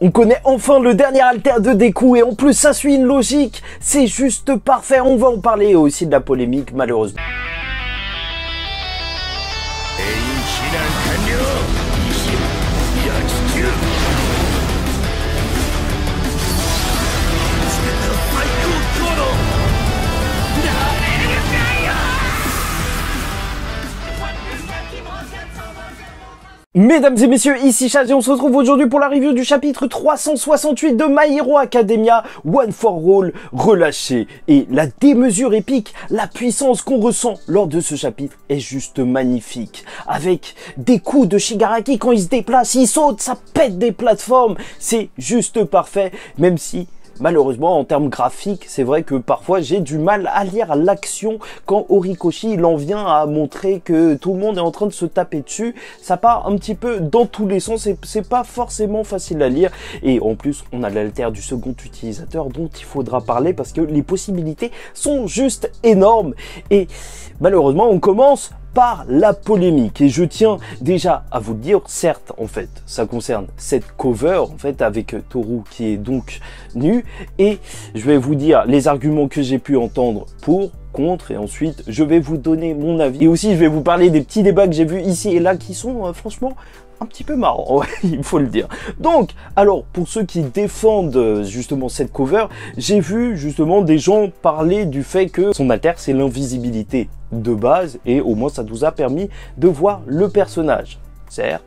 On connaît enfin le dernier alter de Deku et en plus ça suit une logique, c'est juste parfait, on va en parler aussi de la polémique malheureusement. Mesdames et messieurs, ici Chaz et on se retrouve aujourd'hui pour la review du chapitre 368 de My Hero Academia, One for All relâché. Et la démesure épique, la puissance qu'on ressent lors de ce chapitre est juste magnifique. Avec des coups de Shigaraki quand il se déplace, il saute, ça pète des plateformes. C'est juste parfait, même si... malheureusement, en termes graphiques, c'est vrai que parfois j'ai du mal à lire l'action quand Horikoshi il en vient à montrer que tout le monde est en train de se taper dessus. Ça part un petit peu dans tous les sens et c'est pas forcément facile à lire. Et en plus, on a l'alter du second utilisateur dont il faudra parler parce que les possibilités sont juste énormes. Et malheureusement, on commence par la polémique et je tiens déjà à vous le dire, certes en fait ça concerne cette cover en fait avec Toru qui est donc nu et je vais vous dire les arguments que j'ai pu entendre pour, contre et ensuite je vais vous donner mon avis et aussi je vais vous parler des petits débats que j'ai vus ici et là qui sont franchement un petit peu marrant, ouais, il faut le dire. Donc, alors, pour ceux qui défendent justement cette cover, j'ai vu justement des gens parler du fait que son alter, c'est l'invisibilité de base, et au moins ça nous a permis de voir le personnage. Certes,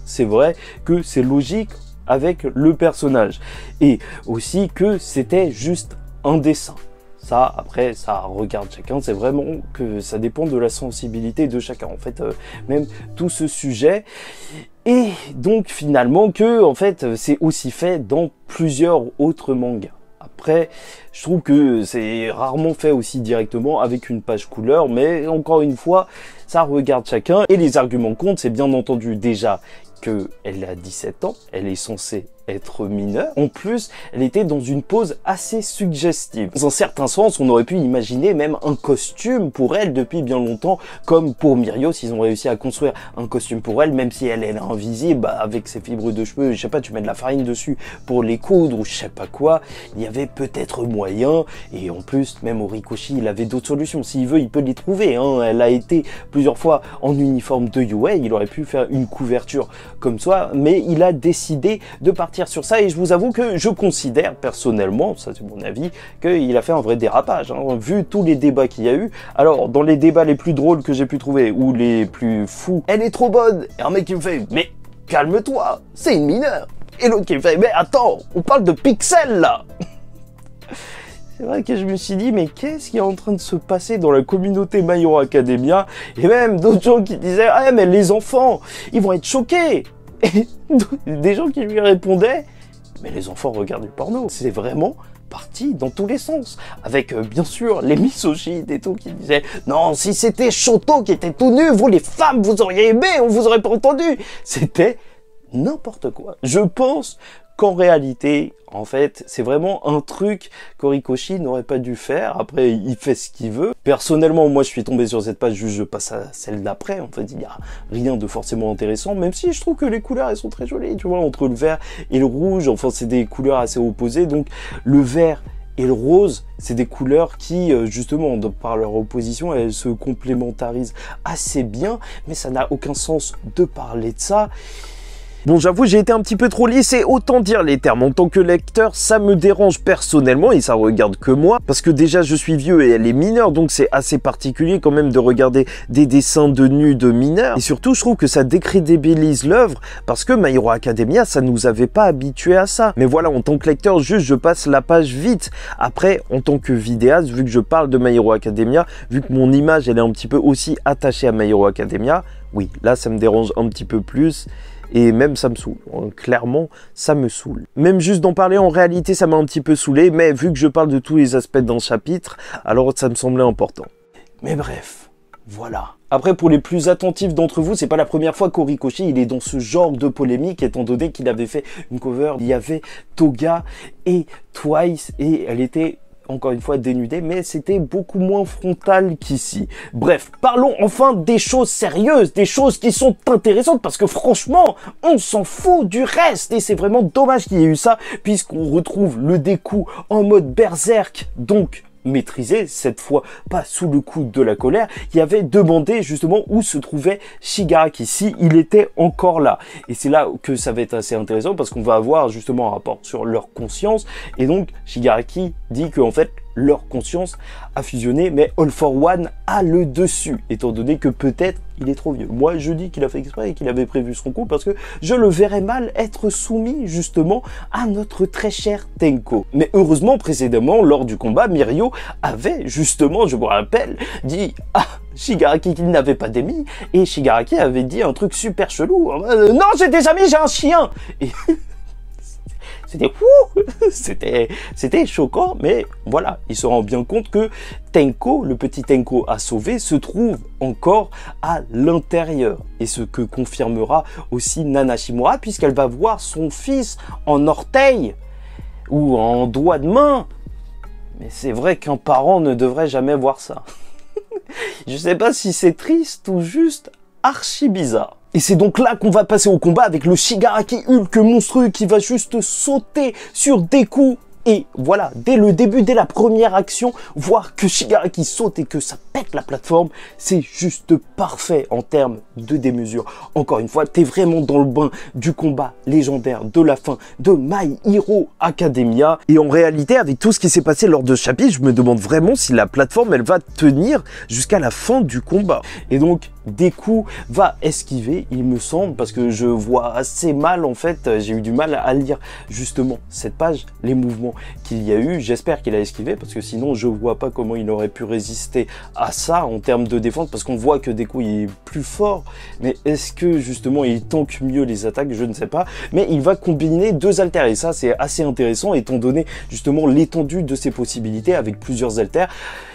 c'est vrai que c'est logique avec le personnage, et aussi que c'était juste un dessin. Ça, après, ça regarde chacun, c'est vraiment que ça dépend de la sensibilité de chacun, en fait, même tout ce sujet. Et donc, finalement, que, en fait, c'est aussi fait dans plusieurs autres mangas. Après, je trouve que c'est rarement fait aussi directement avec une page couleur, mais encore une fois, ça regarde chacun. Et les arguments contre, c'est bien entendu déjà qu'elle a 17 ans, elle est censée être mineure. En plus, elle était dans une pose assez suggestive. Dans un certain sens, on aurait pu imaginer même un costume pour elle depuis bien longtemps, comme pour Mirio, s'ils ont réussi à construire un costume pour elle, même si elle est invisible, bah, avec ses fibres de cheveux, je sais pas, tu mets de la farine dessus pour les coudre ou je sais pas quoi, il y avait peut-être moyen, et en plus, même Horikoshi, il avait d'autres solutions. S'il veut, il peut les trouver, hein. Elle a été plusieurs fois en uniforme de UA, il aurait pu faire une couverture comme ça, mais il a décidé de partir sur ça et je vous avoue que je considère personnellement, ça c'est mon avis, qu'il a fait un vrai dérapage, hein, vu tous les débats qu'il y a eu. Alors dans les débats les plus drôles que j'ai pu trouver ou les plus fous, elle est trop bonne, et un mec qui me fait mais calme-toi, c'est une mineure, et l'autre qui me fait mais attends, on parle de pixels là. C'est vrai que je me suis dit, mais qu'est-ce qui est en train de se passer dans la communauté My Hero Academia? Et même d'autres gens qui disaient, ah mais les enfants, ils vont être choqués. Et des gens qui lui répondaient, mais les enfants regardent du porno. C'est vraiment parti dans tous les sens. Avec bien sûr les misogynes et tout qui disaient, non, si c'était Shoto qui était tout nu, vous les femmes, vous auriez aimé, on vous aurait pas entendu. C'était n'importe quoi. Je pense qu'en réalité, en fait, c'est vraiment un truc qu'Horikoshi n'aurait pas dû faire. Après, il fait ce qu'il veut. Personnellement, moi, je suis tombé sur cette page, juste je passe à celle d'après. En fait, il n'y a rien de forcément intéressant, même si je trouve que les couleurs, elles sont très jolies, tu vois, entre le vert et le rouge. Enfin, c'est des couleurs assez opposées. Donc, le vert et le rose, c'est des couleurs qui, justement, par leur opposition, elles se complémentarisent assez bien. Mais ça n'a aucun sens de parler de ça. Bon, j'avoue, j'ai été un petit peu trop lisse et autant dire les termes. En tant que lecteur, ça me dérange personnellement et ça regarde que moi. Parce que déjà, je suis vieux et elle est mineure, donc c'est assez particulier quand même de regarder des dessins de nus de mineurs. Et surtout, je trouve que ça décrédibilise l'œuvre parce que My Hero Academia, ça nous avait pas habitués à ça. Mais voilà, en tant que lecteur, juste je passe la page vite. Après, en tant que vidéaste, vu que je parle de My Hero Academia, vu que mon image, elle est un petit peu aussi attachée à My Hero Academia, oui, là, ça me dérange un petit peu plus. Et même ça me saoule, clairement ça me saoule. Même juste d'en parler en réalité ça m'a un petit peu saoulé, mais vu que je parle de tous les aspects d'un chapitre, alors ça me semblait important. Mais bref, voilà. Après pour les plus attentifs d'entre vous, c'est pas la première fois qu'Horikoshi il est dans ce genre de polémique, étant donné qu'il avait fait une cover, il y avait Toga et Twice, et elle était encore une fois dénudé, mais c'était beaucoup moins frontal qu'ici. Bref, parlons enfin des choses sérieuses, des choses qui sont intéressantes, parce que franchement, on s'en fout du reste, et c'est vraiment dommage qu'il y ait eu ça, puisqu'on retrouve le Deku en mode berserk, donc maîtrisé, cette fois pas sous le coup de la colère, qui avait demandé justement où se trouvait Shigaraki, si il était encore là. Et c'est là que ça va être assez intéressant, parce qu'on va avoir justement un rapport sur leur conscience, et donc Shigaraki dit que en fait leur conscience a fusionné, mais All for One a le dessus, étant donné que peut-être il est trop vieux. Moi, je dis qu'il a fait exprès et qu'il avait prévu son coup, parce que je le verrais mal être soumis justement à notre très cher Tenko. Mais heureusement, précédemment, lors du combat, Mirio avait justement, je vous rappelle, dit « Ah, Shigaraki qu'il n'avait pas d'amis », et Shigaraki avait dit un truc super chelou. « Non, j'ai des amis, j'ai un chien !» Et c'était choquant, mais voilà, il se rend bien compte que Tenko, le petit Tenko à sauver, se trouve encore à l'intérieur. Et ce que confirmera aussi Nana Shimura, puisqu'elle va voir son fils en orteil ou en doigt de main. Mais c'est vrai qu'un parent ne devrait jamais voir ça. Je sais pas si c'est triste ou juste archi bizarre. Et c'est donc là qu'on va passer au combat avec le Shigaraki Hulk monstrueux qui va juste sauter sur Deku. Et voilà, dès le début, dès la première action, voir que Shigaraki saute et que ça pète la plateforme, c'est juste parfait en termes de démesure. Encore une fois, t'es vraiment dans le bain du combat légendaire de la fin de My Hero Academia. Et en réalité, avec tout ce qui s'est passé lors de ce chapitre, je me demande vraiment si la plateforme, elle va tenir jusqu'à la fin du combat. Et donc, Deku va esquiver, il me semble, parce que je vois assez mal, en fait, j'ai eu du mal à lire justement cette page, les mouvements qu'il y a eu. J'espère qu'il a esquivé, parce que sinon je vois pas comment il aurait pu résister à ça en termes de défense, parce qu'on voit que Deku il est plus fort, mais est-ce que justement il tank mieux les attaques? Je ne sais pas, mais il va combiner deux haltères, et ça c'est assez intéressant étant donné justement l'étendue de ses possibilités avec plusieurs haltères,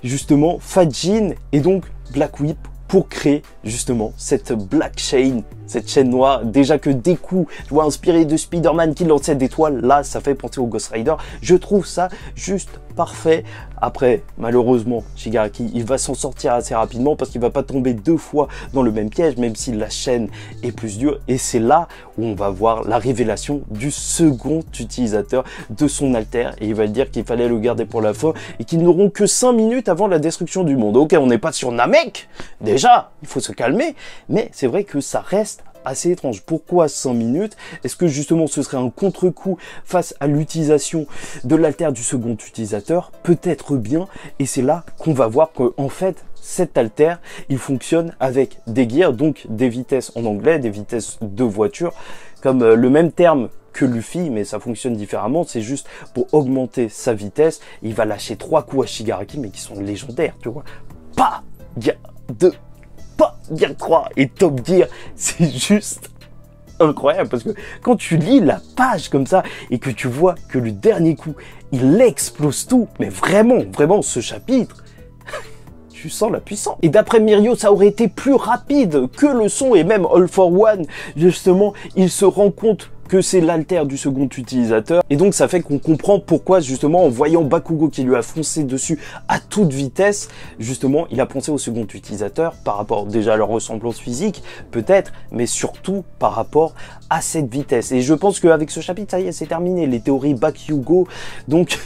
justement Fajin et donc Black Whip, pour créer justement cette Black Chain, cette chaîne noire. Déjà que Deku, tu vois, inspiré de Spider-Man qui lançait des toiles, là ça fait penser au Ghost Rider. Je trouve ça juste parfait. Après, malheureusement, Shigaraki, il va s'en sortir assez rapidement parce qu'il va pas tomber deux fois dans le même piège, même si la chaîne est plus dure. Et c'est là où on va voir la révélation du second utilisateur de son alter. Et il va dire qu'il fallait le garder pour la fin et qu'ils n'auront que 5 minutes avant la destruction du monde. Ok, on n'est pas sur Namek, déjà, il faut se calmer, mais c'est vrai que ça reste assez étrange. Pourquoi 5 minutes? Est-ce que justement ce serait un contre-coup face à l'utilisation de l'alter du second utilisateur? Peut-être bien, et c'est là qu'on va voir que en fait cet alter il fonctionne avec des gears, donc des vitesses en anglais, des vitesses de voiture, comme le même terme que Luffy, mais ça fonctionne différemment. C'est juste pour augmenter sa vitesse. Il va lâcher 3 coups à Shigaraki, mais qui sont légendaires, tu vois. Pas Gear 2, pas Gear 3 et Top Gear, c'est juste incroyable, parce que quand tu lis la page comme ça et que tu vois que le dernier coup il explose tout, mais vraiment ce chapitre, tu sens la puissance. Et d'après Mirio, ça aurait été plus rapide que le son, et même All for One, justement, il se rend compte que c'est l'alter du second utilisateur, et donc ça fait qu'on comprend pourquoi justement en voyant Bakugo qui lui a foncé dessus à toute vitesse, justement il a pensé au second utilisateur par rapport déjà à leur ressemblance physique peut-être, mais surtout par rapport à cette vitesse. Et je pense qu'avec ce chapitre, ça y est, c'est terminé, les théories Bakugo, donc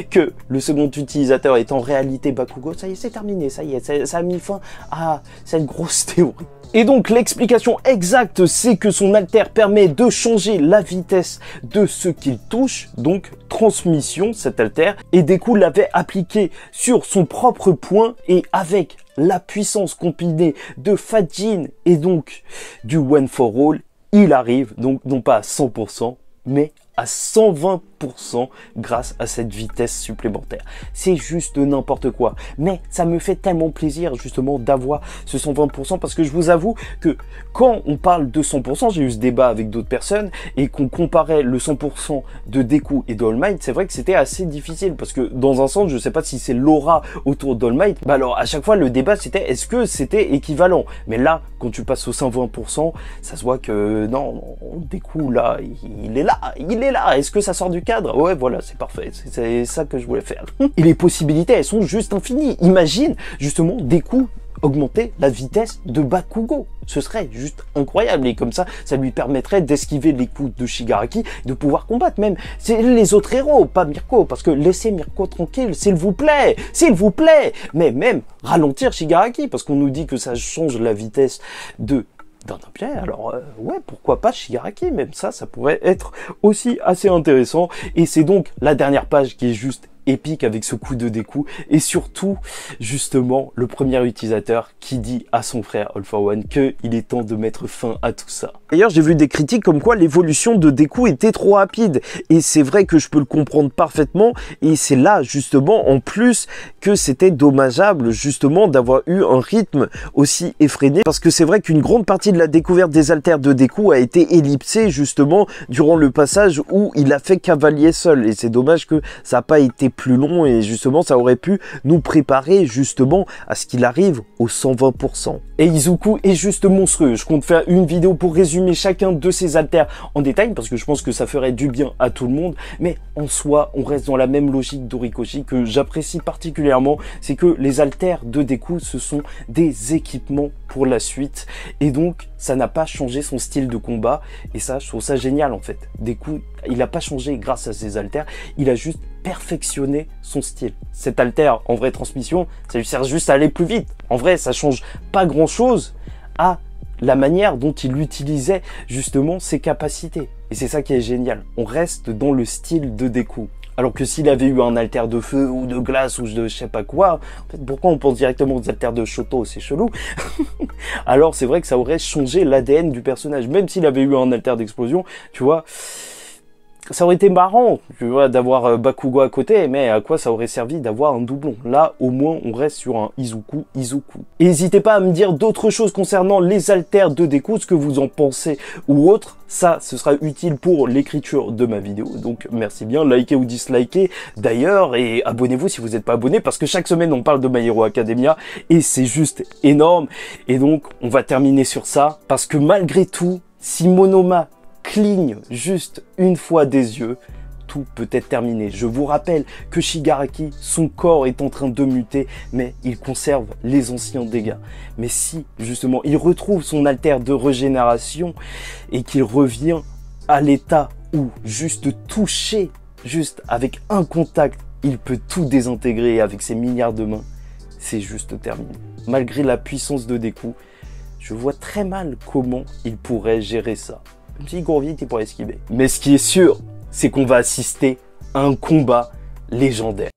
que le second utilisateur est en réalité Bakugo, ça y est, c'est terminé, ça y est, ça a mis fin à cette grosse théorie. Et donc l'explication exacte, c'est que son alter permet de changer la vitesse de ce qu'il touche, donc transmission, cet alter, et Deku l'avait appliqué sur son propre point, et avec la puissance combinée de Fajin et donc du One for All, il arrive donc non pas à 100%, mais à 120% grâce à cette vitesse supplémentaire. C'est juste n'importe quoi. Mais ça me fait tellement plaisir justement d'avoir ce 120% parce que je vous avoue que quand on parle de 100%, j'ai eu ce débat avec d'autres personnes et qu'on comparait le 100% de Deku et d'All Might, c'est vrai que c'était assez difficile parce que dans un sens, je sais pas si c'est l'aura autour d'All Might, bah alors à chaque fois le débat c'était est-ce que c'était équivalent? Mais là, quand tu passes au 120%, ça se voit que non, Deku là, il est là, est là. Est-ce que ça sort du cadre? Ouais, voilà, c'est parfait. C'est ça que je voulais faire. Et les possibilités, elles sont juste infinies. Imagine, justement, Deku augmenter la vitesse de Bakugo. Ce serait juste incroyable. Et comme ça lui permettrait d'esquiver les coups de Shigaraki, de pouvoir combattre même les autres héros, pas Mirko, parce que laissez Mirko tranquille, s'il vous plaît, mais même ralentir Shigaraki, parce qu'on nous dit que ça change la vitesse d'un objet, alors ouais, pourquoi pas Shigaraki, même ça pourrait être aussi assez intéressant. Et c'est donc la dernière page qui est juste épique avec ce coup de Deku, et surtout justement le premier utilisateur qui dit à son frère All for One que il est temps de mettre fin à tout ça. D'ailleurs, j'ai vu des critiques comme quoi l'évolution de Deku était trop rapide, et c'est vrai que je peux le comprendre parfaitement, et c'est là justement en plus que c'était dommageable justement d'avoir eu un rythme aussi effréné, parce que c'est vrai qu'une grande partie de la découverte des haltères de Deku a été ellipsée justement durant le passage où il a fait cavalier seul, et c'est dommage que ça n'a pas été plus long, et justement ça aurait pu nous préparer justement à ce qu'il arrive au 120%. Et Izuku est juste monstrueux. Je compte faire une vidéo pour résumer chacun de ces haltères en détail, parce que je pense que ça ferait du bien à tout le monde, mais en soi on reste dans la même logique d'Horikoshi que j'apprécie particulièrement. C'est que les haltères de Deku, ce sont des équipements pour la suite, et donc ça n'a pas changé son style de combat, et ça, je trouve ça génial en fait. Deku, il n'a pas changé grâce à ses haltères, il a juste perfectionné son style. Cet haltère en vraie transmission, ça lui sert juste à aller plus vite. En vrai, ça change pas grand chose à la manière dont il utilisait justement ses capacités. Et c'est ça qui est génial. On reste dans le style de Deku. Alors que s'il avait eu un haltère de feu ou de glace ou de je sais pas quoi, en fait, pourquoi on pense directement aux haltères de Shoto? C'est chelou. Alors c'est vrai que ça aurait changé l'ADN du personnage. Même s'il avait eu un haltère d'explosion, tu vois, ça aurait été marrant, tu vois, d'avoir Bakugo à côté, mais à quoi ça aurait servi d'avoir un doublon? Là, au moins, on reste sur un Izuku. Et n'hésitez pas à me dire d'autres choses concernant les haltères de Deku, ce que vous en pensez ou autre. Ça, ce sera utile pour l'écriture de ma vidéo. Donc, merci bien, likez ou dislikez d'ailleurs, et abonnez-vous si vous n'êtes pas abonné, parce que chaque semaine, on parle de My Hero Academia, et c'est juste énorme. Et donc, on va terminer sur ça, parce que malgré tout, si Monoma cligne juste une fois des yeux, tout peut être terminé. Je vous rappelle que Shigaraki, son corps est en train de muter, mais il conserve les anciens dégâts. Mais si, justement, il retrouve son haltère de régénération et qu'il revient à l'état où juste toucher, juste avec un contact, il peut tout désintégrer avec ses milliards de mains, c'est juste terminé. Malgré la puissance de Deku, je vois très mal comment il pourrait gérer ça. Même s'il court vite, il pourrait esquiver. Mais ce qui est sûr, c'est qu'on va assister à un combat légendaire.